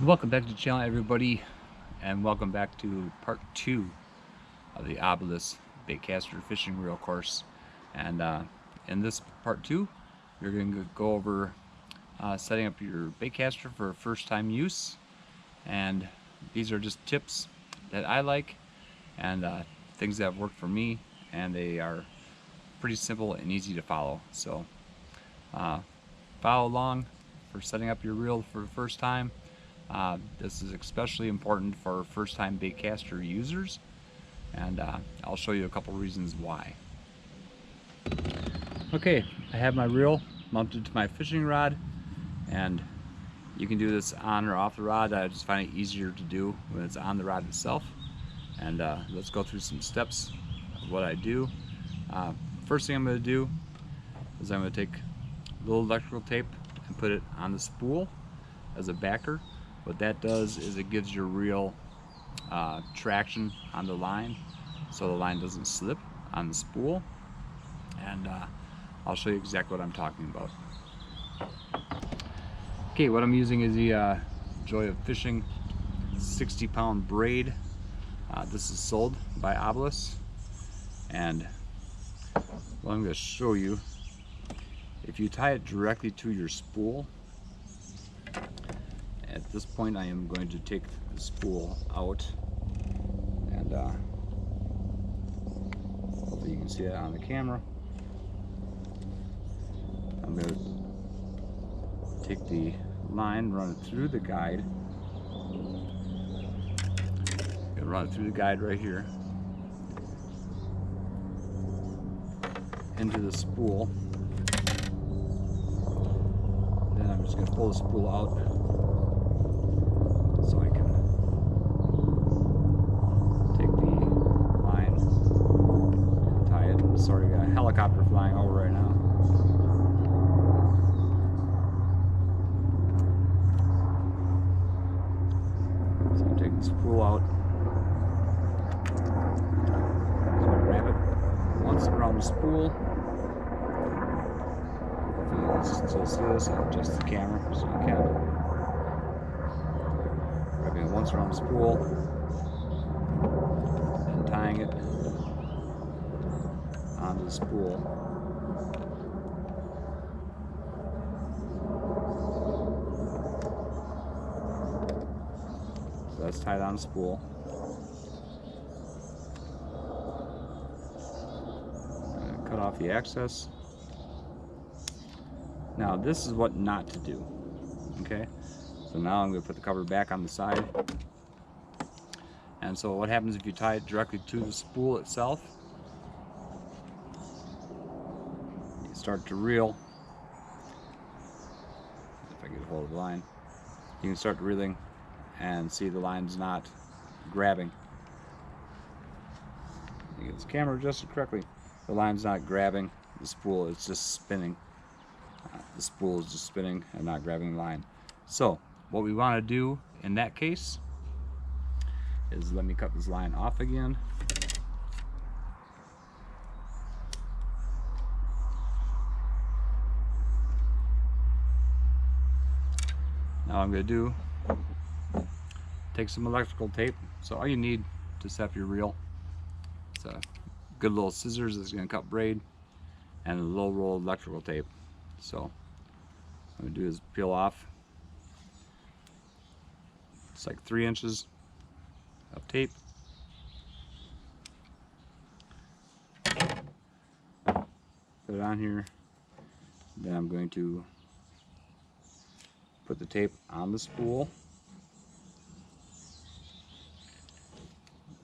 Welcome back to the channel, everybody, and welcome back to part 2 of the Obalus Baitcaster fishing reel course. And in this part 2, we're going to go over setting up your baitcaster for first time use. And these are just tips that I like and things that have worked for me, and they are pretty simple and easy to follow. So follow along for setting up your reel for the first time. This is especially important for first-time baitcaster users, and I'll show you a couple reasons why. Okay, I have my reel mounted to my fishing rod, and you can do this on or off the rod. I just find it easier to do when it's on the rod itself. And let's go through some steps of what I do. First thing I'm going to do is I'm going to take a little electrical tape and put it on the spool as a backer. What that does is it gives your reel traction on the line, so the line doesn't slip on the spool. And I'll show you exactly what I'm talking about. Okay, what I'm using is the Joy of Fishing 60-pound braid. This is sold by Obalus, and what I'm going to show you, if you tie it directly to your spool, at this point I am going to take the spool out, and hopefully you can see that on the camera. I'm going to take the line, run it through the guide. I'm going to run it through the guide right here into the spool. Then I'm just going to pull the spool out so I can take the line and tie it. Sorry, got a helicopter flying over right now. So I'm taking the spool out. So I grab it once around the spool. Hopefully you can still see this. I'll adjust the camera so you can. Grabbing it once around the spool, and tying it onto the spool. So that's tied on the spool. Cut off the excess. Now this is what not to do. Okay, so now I'm going to put the cover back on the side. And so what happens if you tie it directly to the spool itself? You start to reel. If I get a hold of the line, you can start reeling and see the line's not grabbing. You get this camera adjusted correctly. The line's not grabbing the spool, it's just spinning. The spool is just spinning and not grabbing the line. So what we want to do in that case is, let me cut this line off again. Now I'm going to do, take some electrical tape. So all you need to set up your reel, it's a good little scissors that's going to cut braid, and a little roll of electrical tape. So what I'm going to do is peel off, it's like 3 inches of tape. Put it on here. Then I'm going to put the tape on the spool.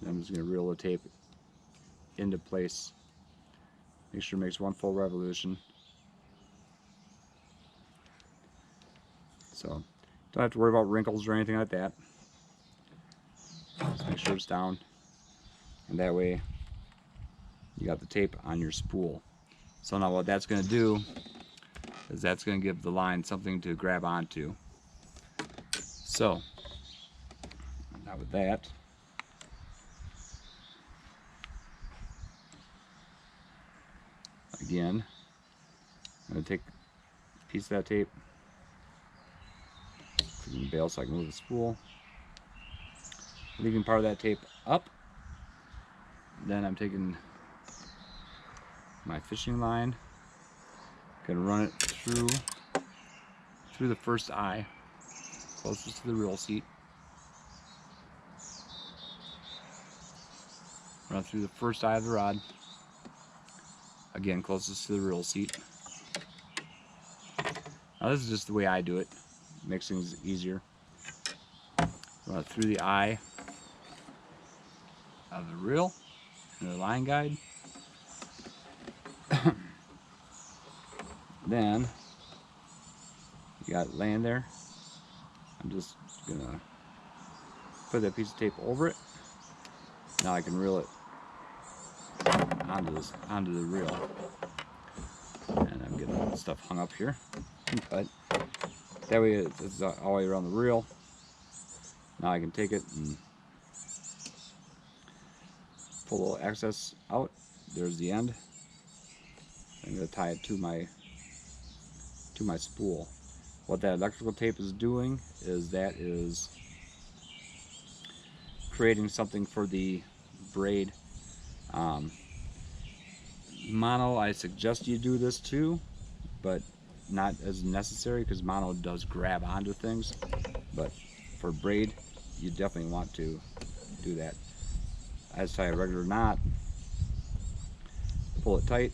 Then I'm just going to reel the tape into place. Make sure it makes one full revolution. So don't have to worry about wrinkles or anything like that. Just make sure it's down, and that way you got the tape on your spool. So now what that's going to do is that's going to give the line something to grab onto. So now with that, again, I'm going to take a piece of that tape, Taking the bail so I can move the spool. Leaving part of that tape up. Then I'm taking my fishing line. Gonna run it through the first eye, closest to the reel seat. Run through the first eye of the rod. Again, closest to the reel seat. Now this is just the way I do it. Makes things easier. Run it through the eye of the reel and the line guide. Then you got it laying there. I'm just gonna put that piece of tape over it. Now I can reel it onto the reel. And I'm getting stuff hung up here. But that way it's all the way around the reel. Now I can take it and pull a little excess out. There's the end. I'm going to tie it to my spool. What that electrical tape is doing is that is creating something for the braid. Mono, I suggest you do this too, but not as necessary because mono does grab onto things. But for braid, you definitely want to do that. I just tie a regular knot, pull it tight,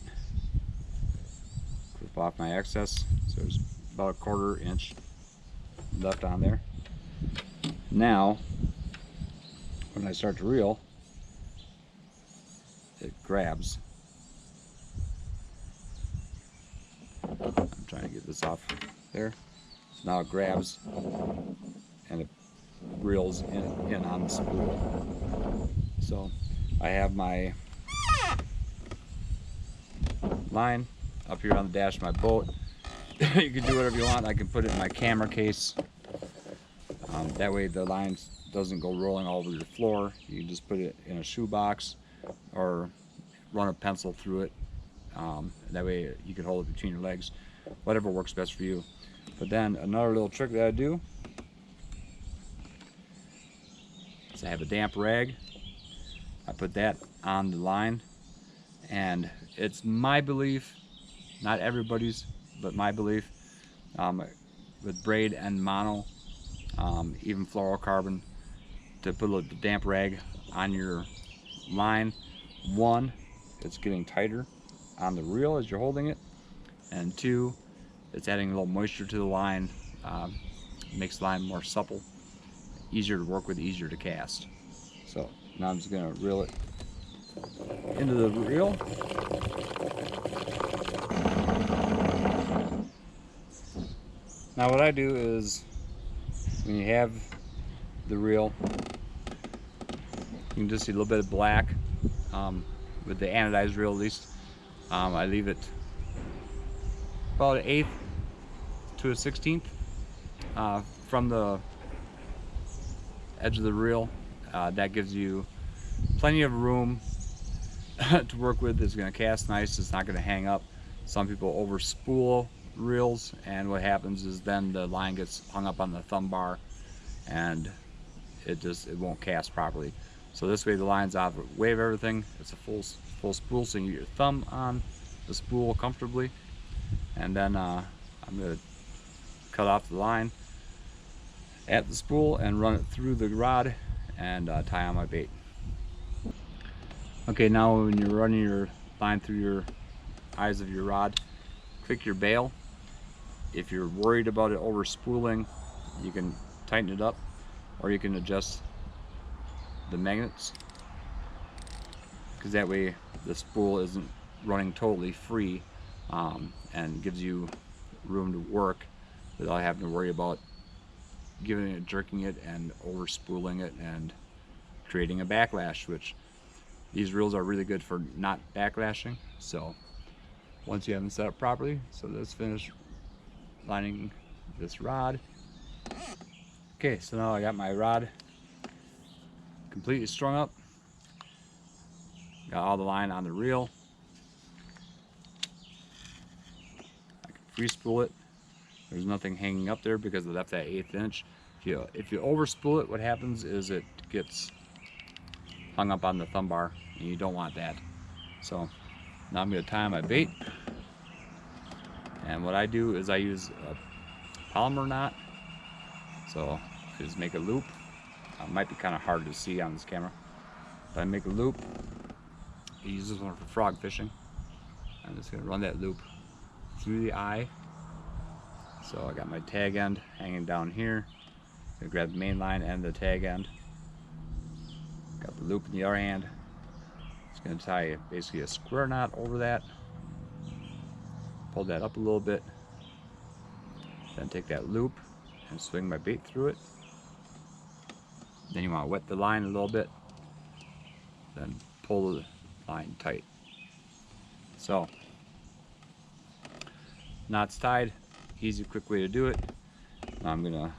clip off my excess. So there's about a 1/4 inch left on there. Now, when I start to reel, it grabs. I'm trying to get this off there. So now it grabs and it reels in on the spool. So I have my line up here on the dash of my boat. You can do whatever you want. I can put it in my camera case. That way the line doesn't go rolling all over your floor. You can just put it in a shoebox or run a pencil through it. That way you can hold it between your legs. Whatever works best for you. But then another little trick that I do is I have a damp rag. I put that on the line, and it's my belief, not everybody's, but my belief, with braid and mono, even fluorocarbon, to put a damp rag on your line. One, it's getting tighter on the reel as you're holding it, and two, it's adding a little moisture to the line, makes the line more supple, easier to work with, easier to cast. So now I'm just going to reel it into the reel. Now what I do is, when you have the reel, you can just see a little bit of black, with the anodized reel at least. I leave it about 1/8 to 1/16 from the edge of the reel. That gives you plenty of room to work with. It's going to cast nice. It's not going to hang up. Some people over spool reels, and what happens is then the line gets hung up on the thumb bar and it won't cast properly. So this way the line's out of the way of everything. It's a full spool, so you can get your thumb on the spool comfortably. And then I'm going to cut off the line at the spool and run it through the rod and tie on my bait. Okay, now when you're running your line through your eyes of your rod, click your bail. If you're worried about it over spooling, you can tighten it up, or you can adjust the magnets, because that way the spool isn't running totally free, and gives you room to work without having to worry about giving it, jerking it, and over spooling it and creating a backlash, which these reels are really good for not backlashing. So once you have them set up properly, so let's finish lining this rod. Okay, so now I got my rod completely strung up, got all the line on the reel. I can free spool it. There's nothing hanging up there because I left that 1/8 inch. if you over spool it, what happens is it gets hung up on the thumb bar, and you don't want that. So now I'm going to tie my bait, and what I do is I use a polymer knot. So I just make a loop. It might be kind of hard to see on this camera, but I make a loop. I use this one for frog fishing. I'm just going to run that loop through the eye. So I got my tag end hanging down here. I'm going to grab the main line and the tag end. Got the loop in the other hand. Just going to tie basically a square knot over that. Pull that up a little bit. Then take that loop and swing my bait through it. Then you want to wet the line a little bit. Then pull the line tight. So, knots tied. Easy, quick way to do it. Now I'm gonna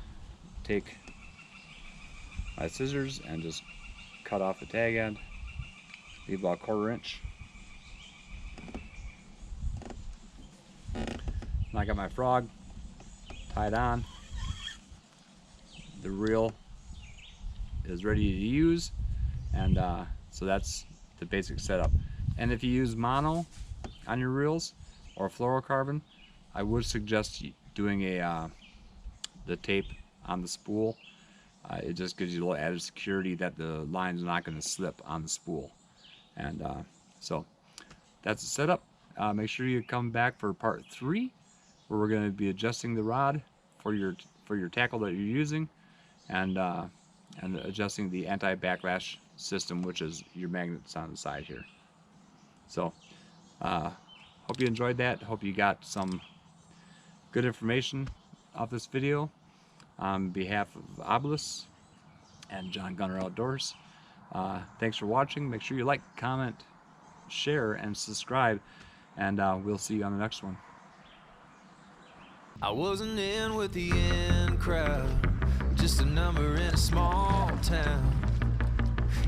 take my scissors and just cut off the tag end. Leave about 1/4 inch. Now I got my frog tied on. The reel is ready to use, and so that's the basic setup. And if you use mono on your reels or fluorocarbon, I would suggest doing the tape on the spool. It just gives you a little added security that the line's not going to slip on the spool. And so that's the setup. Make sure you come back for part 3, where we're going to be adjusting the rod for your tackle that you're using, and adjusting the anti-backlash system, which is your magnets on the side here. So hope you enjoyed that. Hope you got some good information off this video. On behalf of Obalus and John Gunner Outdoors, thanks for watching. Make sure you like, comment, share, and subscribe, and we'll see you on the next one. I wasn't in with the in crowd, just a number in a small town.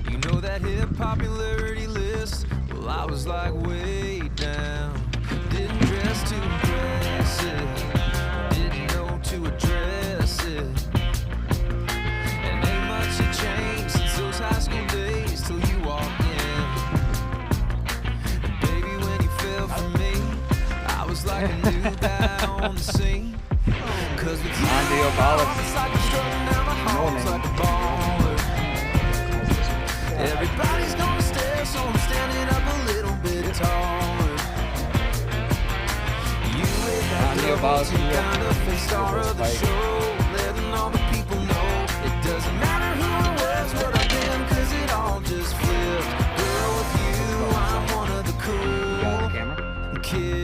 You know that hip popularity list? Well, I was like way down. Didn't dress too impressive, didn't know to address it. And ain't much had changed since those high school days till you walked in. And baby, when you fell for me, I was like a new guy on the scene. Cause with you, it's like I'm strutting down the halls like a baller. Everybody's gonna stare, so I'm standing up a little bit taller. You with that double kind of face star of the show, letting all the people know it doesn't matter who I was, what I've been, cause it all just flipped. Girl, with you, I'm one of the cool kids.